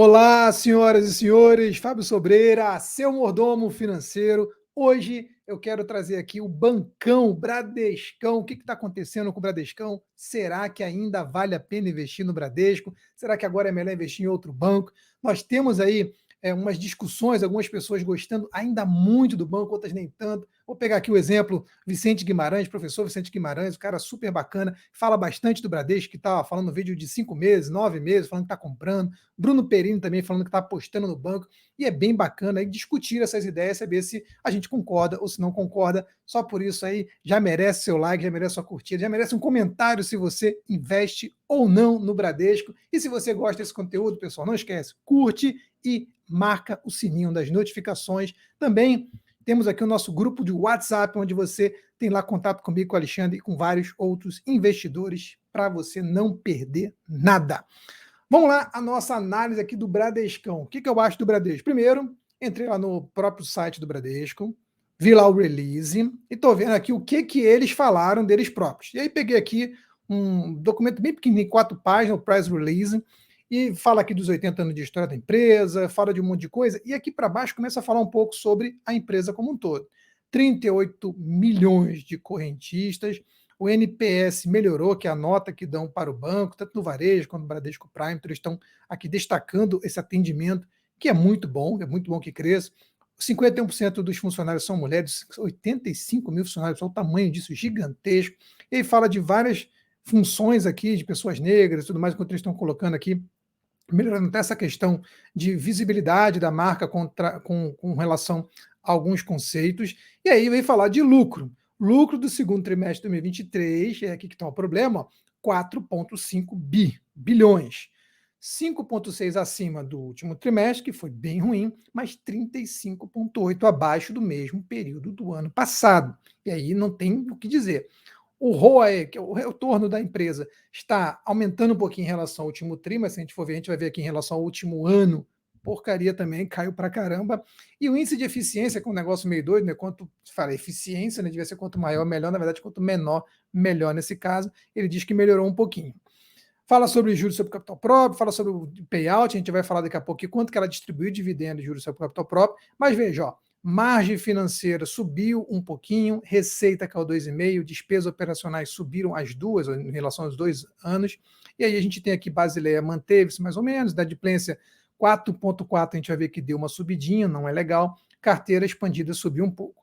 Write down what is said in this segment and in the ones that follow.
Olá, senhoras e senhores, Fábio Sobreira, seu mordomo financeiro. Hoje eu quero trazer aqui o Bancão, o Bradescão. O que está acontecendo com o Bradescão? Será que ainda vale a pena investir no Bradesco? Será que agora é melhor investir em outro banco? Nós temos aí umas discussões, algumas pessoas gostando ainda muito do banco, outras nem tanto. Vou pegar aqui o exemplo Vicente Guimarães, professor Vicente Guimarães, um cara super bacana, fala bastante do Bradesco, que está falando no vídeo de 5 meses, 9 meses, falando que está comprando. Bruno Perini também falando que está apostando no banco, e é bem bacana aí discutir essas ideias, saber se a gente concorda ou se não concorda. Só por isso aí já merece seu like, já merece sua curtida, já merece um comentário se você investe ou não no Bradesco. E se você gosta desse conteúdo, pessoal, não esquece, curte e marca o sininho das notificações. Também temos aqui o nosso grupo de WhatsApp, onde você tem lá contato comigo, com o Alexandre e com vários outros investidores, para você não perder nada. Vamos lá, a nossa análise aqui do Bradescão. O que eu acho do Bradesco? Primeiro, entrei lá no próprio site do Bradesco, vi lá o release e estou vendo aqui o que eles falaram deles próprios. E aí peguei aqui um documento bem pequenininho, 4 páginas, o press release, e fala aqui dos 80 anos de história da empresa, fala de um monte de coisa, e aqui para baixo começa a falar um pouco sobre a empresa como um todo. 38 milhões de correntistas, o NPS melhorou, que é a nota que dão para o banco, tanto no varejo quanto no Bradesco Prime, então eles estão aqui destacando esse atendimento, que é muito bom que cresça. 51% dos funcionários são mulheres, 85 mil funcionários, olha o tamanho disso, gigantesco. E aí fala de várias funções aqui, de pessoas negras e tudo mais, enquanto eles estão colocando aqui, melhorando até essa questão de visibilidade da marca com relação a alguns conceitos. E aí vem falar de lucro. Lucro do segundo trimestre de 2023, é aqui que está o problema, 4,5 bilhões. 5,6 acima do último trimestre, que foi bem ruim, mas 35,8 abaixo do mesmo período do ano passado. E aí não tem o que dizer. O ROAE, que é o retorno da empresa, está aumentando um pouquinho em relação ao último tri, mas se a gente for ver, a gente vai ver aqui em relação ao último ano, porcaria também, caiu pra caramba. E o índice de eficiência, que é um negócio meio doido, né? Quanto fala eficiência, né? Devia ser quanto maior, melhor. Na verdade, quanto menor, melhor nesse caso. Ele diz que melhorou um pouquinho. Fala sobre juros sobre capital próprio, fala sobre o payout, a gente vai falar daqui a pouco quanto que ela distribuiu dividendos de juros sobre capital próprio, mas veja, ó, margem financeira subiu um pouquinho, receita caiu 2,5%, despesas operacionais subiram as duas em relação aos 2 anos, e aí a gente tem aqui Basileia manteve-se mais ou menos, da adimplência 4,4 a gente vai ver que deu uma subidinha, não é legal, carteira expandida subiu um pouco.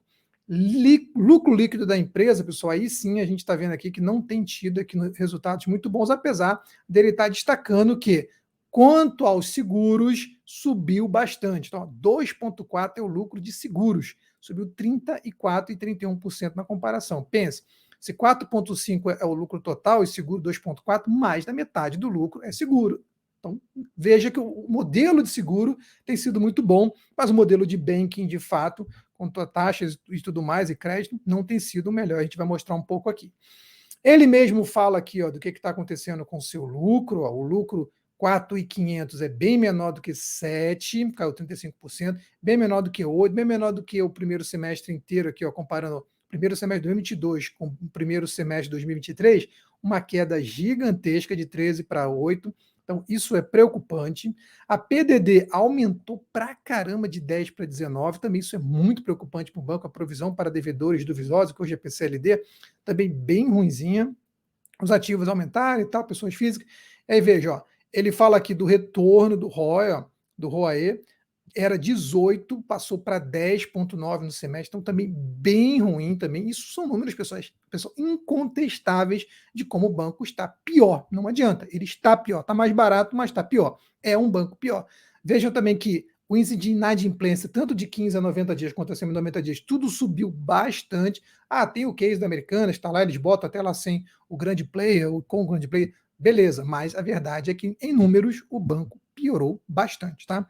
Lucro líquido da empresa, pessoal, aí sim a gente está vendo aqui que não tem tido aqui resultados muito bons, apesar dele estar destacando que, quanto aos seguros, subiu bastante. Então, 2,4 é o lucro de seguros, subiu 34% e 31% na comparação. Pense, se 4,5 é o lucro total e seguro 2,4, mais da metade do lucro é seguro. Então, veja que o modelo de seguro tem sido muito bom, mas o modelo de banking, de fato, com taxas e tudo mais, e crédito, não tem sido o melhor. A gente vai mostrar um pouco aqui. Ele mesmo fala aqui ó, do que está acontecendo com o seu lucro. Ó, o lucro 4.500 é bem menor do que 7, caiu 35%, bem menor do que 8, bem menor do que o primeiro semestre inteiro aqui, ó, comparando o primeiro semestre de 2022 com o primeiro semestre de 2023, uma queda gigantesca de 13 para 8. Então, isso é preocupante. A PDD aumentou pra caramba de 10 para 19. Também isso é muito preocupante para o banco. A provisão para devedores duvidosos, que hoje é PCLD, também bem ruinzinha. Os ativos aumentaram e tal, pessoas físicas. Aí veja, ó, ele fala aqui do retorno do ROE, ó, do ROAE, era 18, passou para 10,9 no semestre, então também bem ruim também. Isso são números, pessoal, incontestáveis de como o banco está pior. Não adianta, ele está pior, está mais barato, mas está pior. É um banco pior. Vejam também que o índice de inadimplência, tanto de 15 a 90 dias quanto acima de 90 dias, tudo subiu bastante. Ah, tem o case da Americana, está lá, eles botam até lá sem o grande player, ou com o grande player, beleza, mas a verdade é que em números o banco piorou bastante, tá?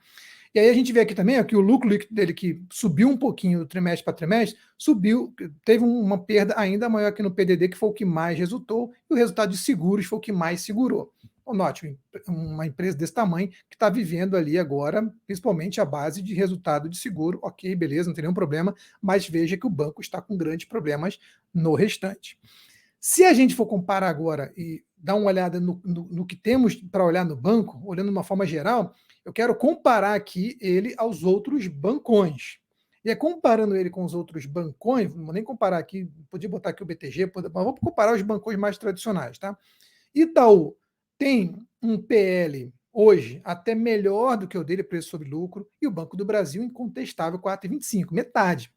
E aí a gente vê aqui também ó, que o lucro líquido dele, que subiu um pouquinho trimestre para trimestre, subiu, teve uma perda ainda maior aqui no PDD, que foi o que mais resultou, e o resultado de seguros foi o que mais segurou. Note, uma empresa desse tamanho que está vivendo ali agora, principalmente a base de resultado de seguro, ok, beleza, não tem nenhum problema, mas veja que o banco está com grandes problemas no restante. Se a gente for comparar agora e dar uma olhada no que temos para olhar no banco, olhando de uma forma geral, Eu quero comparar aqui ele aos outros bancões. E é comparando ele com os outros bancões, não vou nem comparar aqui, podia botar aqui o BTG, mas vamos comparar os bancões mais tradicionais, tá? Itaú tem um PL hoje até melhor do que o dele, preço sobre lucro, e o Banco do Brasil incontestável 4,25, metade.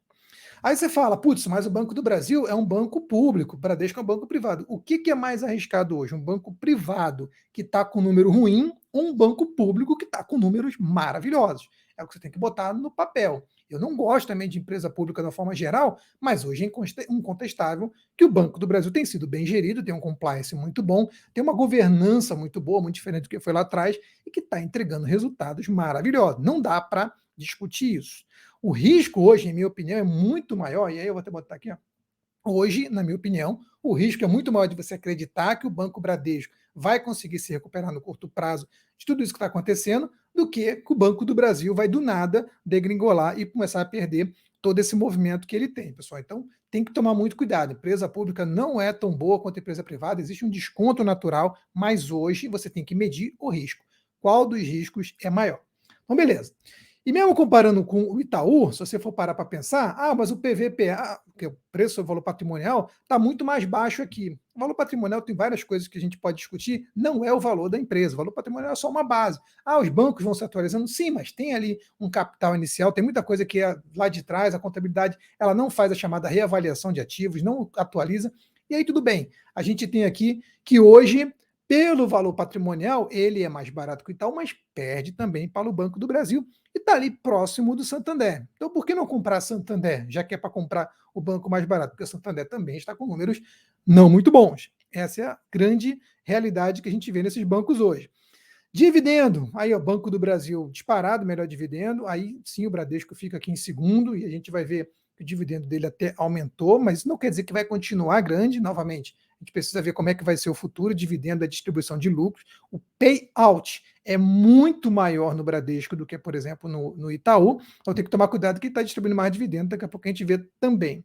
Aí você fala, putz, mas o Banco do Brasil é um banco público, o Bradesco é um banco privado. O que é mais arriscado hoje? Um banco privado que está com número ruim ou um banco público que está com números maravilhosos? É o que você tem que botar no papel. Eu não gosto também de empresa pública de forma geral, mas hoje é incontestável que o Banco do Brasil tem sido bem gerido, tem um compliance muito bom, tem uma governança muito boa, muito diferente do que foi lá atrás, e que está entregando resultados maravilhosos. Não dá para discutir isso. O risco hoje, em minha opinião, é muito maior, e aí eu vou até botar aqui, ó. Hoje, na minha opinião, o risco é muito maior de você acreditar que o Banco Bradesco vai conseguir se recuperar no curto prazo de tudo isso que está acontecendo, do que o Banco do Brasil vai do nada degringolar e começar a perder todo esse movimento que ele tem, pessoal. Então, tem que tomar muito cuidado. A empresa pública não é tão boa quanto a empresa privada, existe um desconto natural, mas hoje você tem que medir o risco. Qual dos riscos é maior? Então, beleza. E mesmo comparando com o Itaú, se você for parar para pensar, mas o PVPA, que é o preço sobre valor patrimonial, está muito mais baixo aqui. O valor patrimonial tem várias coisas que a gente pode discutir, não é o valor da empresa. O valor patrimonial é só uma base. Os bancos vão se atualizando? Sim, mas tem ali um capital inicial, tem muita coisa que lá de trás, a contabilidade, ela não faz a chamada reavaliação de ativos, não atualiza. E aí tudo bem. A gente tem aqui que hoje, pelo valor patrimonial, ele é mais barato que o Itaú, mas perde também para o Banco do Brasil e está ali próximo do Santander. Então, por que não comprar Santander, já que é para comprar o banco mais barato? Porque o Santander também está com números não muito bons. Essa é a grande realidade que a gente vê nesses bancos hoje. Dividendo, aí o Banco do Brasil disparado, melhor dividendo, aí sim o Bradesco fica aqui em segundo e a gente vai ver que o dividendo dele até aumentou, mas isso não quer dizer que vai continuar grande, novamente. A gente precisa ver como é que vai ser o futuro, dividendo da distribuição de lucros. O payout é muito maior no Bradesco do que, por exemplo, no Itaú, então tem que tomar cuidado que está distribuindo mais dividendo, daqui a pouco a gente vê também.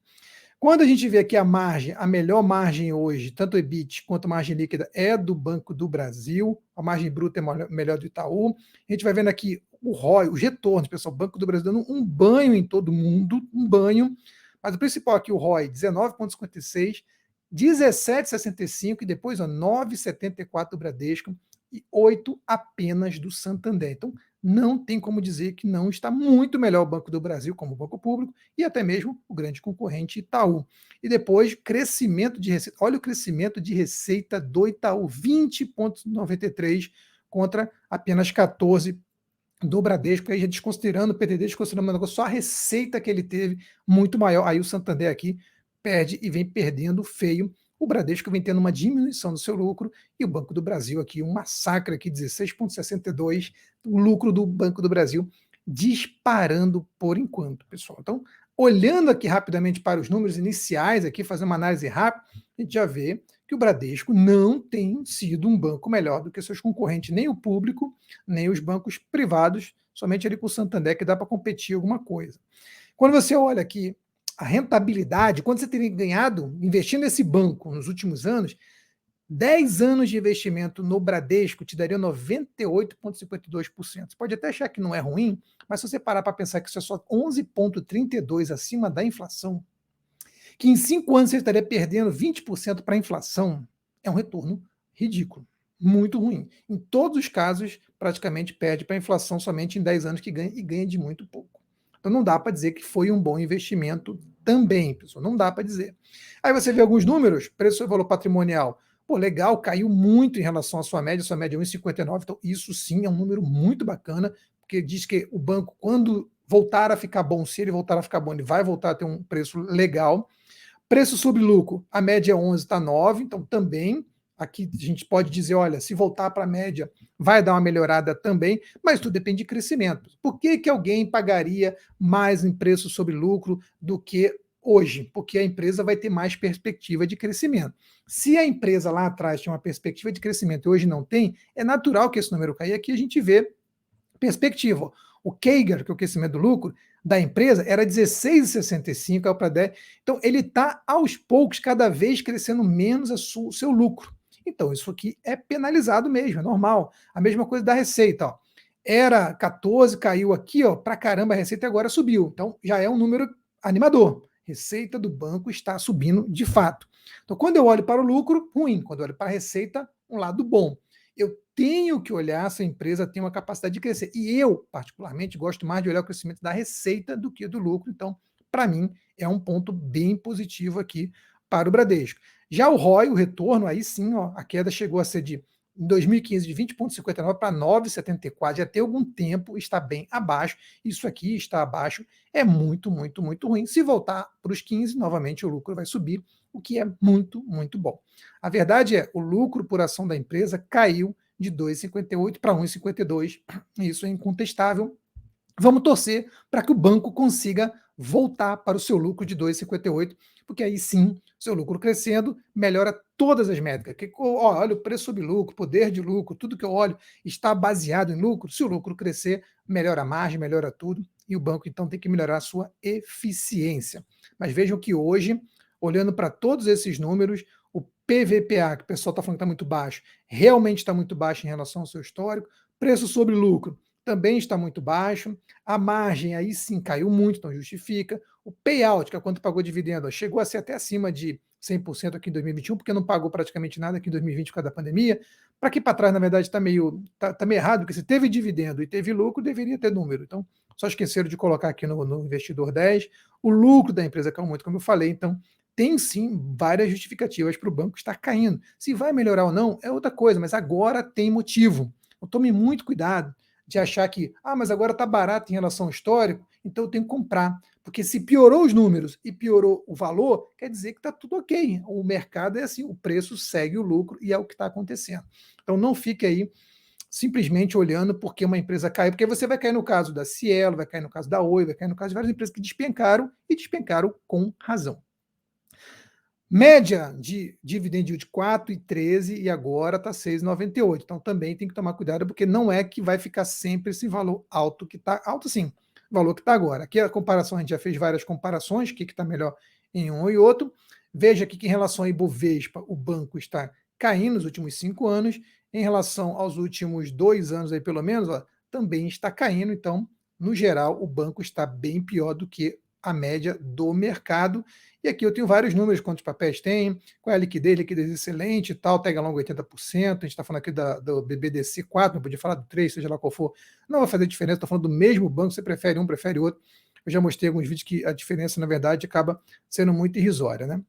Quando a gente vê aqui a margem, a melhor margem hoje, tanto o EBIT quanto a margem líquida, é do Banco do Brasil, a margem bruta é melhor do Itaú. A gente vai vendo aqui o ROI, os retornos, pessoal, o Banco do Brasil dando um banho em todo mundo, um banho, mas o principal aqui, o ROI, 19,56, 17,65 e depois 9,74 do Bradesco e 8 apenas do Santander. Então, não tem como dizer que não está muito melhor o Banco do Brasil como banco público e até mesmo o grande concorrente Itaú. E depois, crescimento de receita. Olha o crescimento de receita do Itaú, 20,93 contra apenas 14 do Bradesco, aí já desconsiderando o PDD, desconsiderando só a receita que ele teve, muito maior. Aí o Santander aqui perde e vem perdendo feio. O Bradesco vem tendo uma diminuição do seu lucro e o Banco do Brasil aqui, um massacre aqui, 16,62, o lucro do Banco do Brasil disparando por enquanto, pessoal. Então, olhando aqui rapidamente para os números iniciais, aqui fazendo uma análise rápida, a gente já vê que o Bradesco não tem sido um banco melhor do que seus concorrentes, nem o público, nem os bancos privados, somente ali com o Santander que dá para competir alguma coisa. Quando você olha aqui a rentabilidade, quando você teria ganhado investindo nesse banco nos últimos anos, 10 anos de investimento no Bradesco te daria 98,52%. Você pode até achar que não é ruim, mas se você parar para pensar que isso é só 11,32% acima da inflação, que em 5 anos você estaria perdendo 20% para a inflação, é um retorno ridículo, muito ruim. Em todos os casos, praticamente perde para a inflação somente em 10 anos que ganha e ganha de muito pouco. Então não dá para dizer que foi um bom investimento também, pessoal, não dá para dizer. Aí você vê alguns números, preço e valor patrimonial. Pô, legal, caiu muito em relação à sua média é 1,59, então isso sim é um número muito bacana, porque diz que o banco, quando voltar a ficar bom, se ele voltar a ficar bom, ele vai voltar a ter um preço legal. Preço sobre lucro, a média é 11, está 9, então também aqui a gente pode dizer, olha, se voltar para a média, vai dar uma melhorada também, mas tudo depende de crescimento. Por que, que alguém pagaria mais em preço sobre lucro do que hoje? Porque a empresa vai ter mais perspectiva de crescimento. Se a empresa lá atrás tinha uma perspectiva de crescimento e hoje não tem, é natural que esse número caia. Aqui a gente vê perspectiva. O CAGR, que é o crescimento do lucro, da empresa era 16,65 para 10. Então, ele está, aos poucos, cada vez crescendo menos o seu lucro. Então, isso aqui é penalizado mesmo, é normal. A mesma coisa da receita. Ó. Era 14, caiu aqui, ó, para caramba a receita agora subiu. Então já é um número animador. Receita do banco está subindo de fato. Então quando eu olho para o lucro, ruim. Quando eu olho para a receita, um lado bom. Eu tenho que olhar se a empresa tem uma capacidade de crescer. E eu, particularmente, gosto mais de olhar o crescimento da receita do que do lucro. Então, para mim, é um ponto bem positivo aqui para o Bradesco. Já o ROI, o retorno, aí sim, ó, a queda chegou a ser em 2015 de 20,59 para 9,74, já tem algum tempo, está bem abaixo. Isso aqui está abaixo, é muito, muito, muito ruim. Se voltar para os 15, novamente o lucro vai subir, o que é muito, muito bom. A verdade é, o lucro por ação da empresa caiu de 2,58 para 1,52. Isso é incontestável. Vamos torcer para que o banco consiga voltar para o seu lucro de 2,58, porque aí sim, seu lucro crescendo, melhora todas as métricas. Olha, o preço sobre lucro, poder de lucro, tudo que eu olho está baseado em lucro. Se o lucro crescer, melhora a margem, melhora tudo, e o banco então tem que melhorar a sua eficiência. Mas vejam que hoje, olhando para todos esses números, o PVPA, que o pessoal está falando que está muito baixo, realmente está muito baixo em relação ao seu histórico. Preço sobre lucro também está muito baixo. A margem aí sim caiu muito, então justifica. O payout, que é quanto pagou dividendo, chegou a ser até acima de 100% aqui em 2021, porque não pagou praticamente nada aqui em 2020 por causa da pandemia. Para aqui para trás, na verdade, está tá meio errado, porque se teve dividendo e teve lucro, deveria ter número. Então, só esqueceram de colocar aqui no Investidor 10. O lucro da empresa caiu muito, como eu falei, então tem sim várias justificativas para o banco estar caindo. Se vai melhorar ou não é outra coisa, mas agora tem motivo. Então, tome muito cuidado de achar que, mas agora está barato em relação ao histórico, então eu tenho que comprar. Porque se piorou os números e piorou o valor, quer dizer que está tudo ok. O mercado é assim, o preço segue o lucro e é o que está acontecendo. Então não fique aí simplesmente olhando porque uma empresa caiu, porque você vai cair no caso da Cielo, vai cair no caso da Oi, vai cair no caso de várias empresas que despencaram e despencaram com razão. Média de dividend yield 4,13 e agora está 6,98. Então também tem que tomar cuidado, porque não é que vai ficar sempre esse valor alto que está alto, sim, o valor que está agora. Aqui a comparação, a gente já fez várias comparações, o que está melhor em um e outro. Veja aqui que em relação ao Ibovespa, o banco está caindo nos últimos 5 anos, em relação aos últimos 2 anos, aí, pelo menos, ó, também está caindo. Então, no geral, o banco está bem pior do que a média do mercado. E aqui eu tenho vários números, quantos papéis tem, qual é a liquidez excelente e tal, tag along 80%, a gente está falando aqui do BBDC 4, não podia falar do 3, seja lá qual for, não vai fazer diferença, estou falando do mesmo banco, você prefere um, prefere outro. Eu já mostrei alguns vídeos que a diferença, na verdade, acaba sendo muito irrisória, né?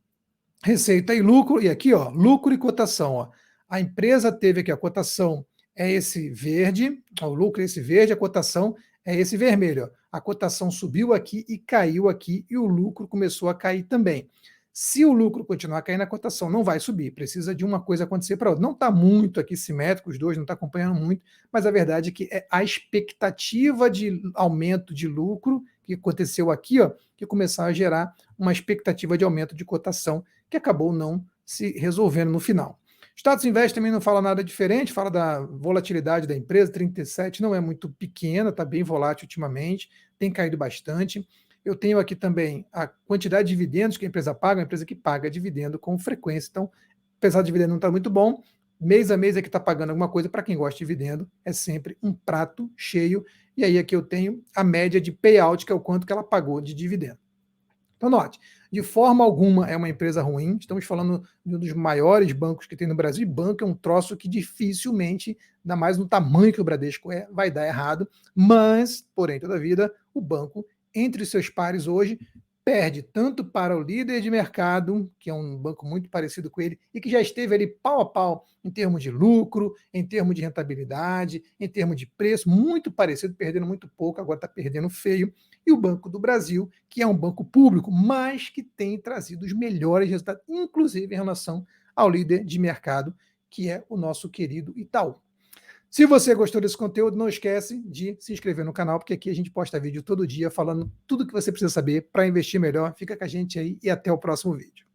Receita e lucro, e aqui, ó, lucro e cotação, ó. A empresa teve aqui, a cotação é esse verde, ó, o lucro é esse verde, a cotação é esse vermelho, ó. A cotação subiu aqui e caiu aqui, e o lucro começou a cair também. Se o lucro continuar caindo, a cotação não vai subir, precisa de uma coisa acontecer para outra. Não está muito aqui simétrico, os dois não estão acompanhando muito, mas a verdade é que é a expectativa de aumento de lucro que aconteceu aqui, ó, que começar a gerar uma expectativa de aumento de cotação que acabou não se resolvendo no final. Status Invest também não fala nada diferente, fala da volatilidade da empresa, 37 não é muito pequena, está bem volátil ultimamente, tem caído bastante. Eu tenho aqui também a quantidade de dividendos que a empresa paga, uma empresa que paga dividendo com frequência. Então, apesar do dividendo não estar muito bom, mês a mês é que está pagando alguma coisa. Para quem gosta de dividendo, é sempre um prato cheio. E aí aqui eu tenho a média de payout, que é o quanto que ela pagou de dividendo. Então, note, de forma alguma é uma empresa ruim, estamos falando de um dos maiores bancos que tem no Brasil, e banco é um troço que dificilmente, ainda mais no tamanho que o Bradesco é, vai dar errado, mas, porém, toda a vida, o banco, entre seus pares hoje, perde tanto para o líder de mercado, que é um banco muito parecido com ele, e que já esteve ali pau a pau em termos de lucro, em termos de rentabilidade, em termos de preço, muito parecido, perdendo muito pouco, agora está perdendo feio, e o Banco do Brasil, que é um banco público, mas que tem trazido os melhores resultados, inclusive em relação ao líder de mercado, que é o nosso querido Itaú. Se você gostou desse conteúdo, não esquece de se inscrever no canal, porque aqui a gente posta vídeo todo dia falando tudo que você precisa saber para investir melhor. Fica com a gente aí e até o próximo vídeo.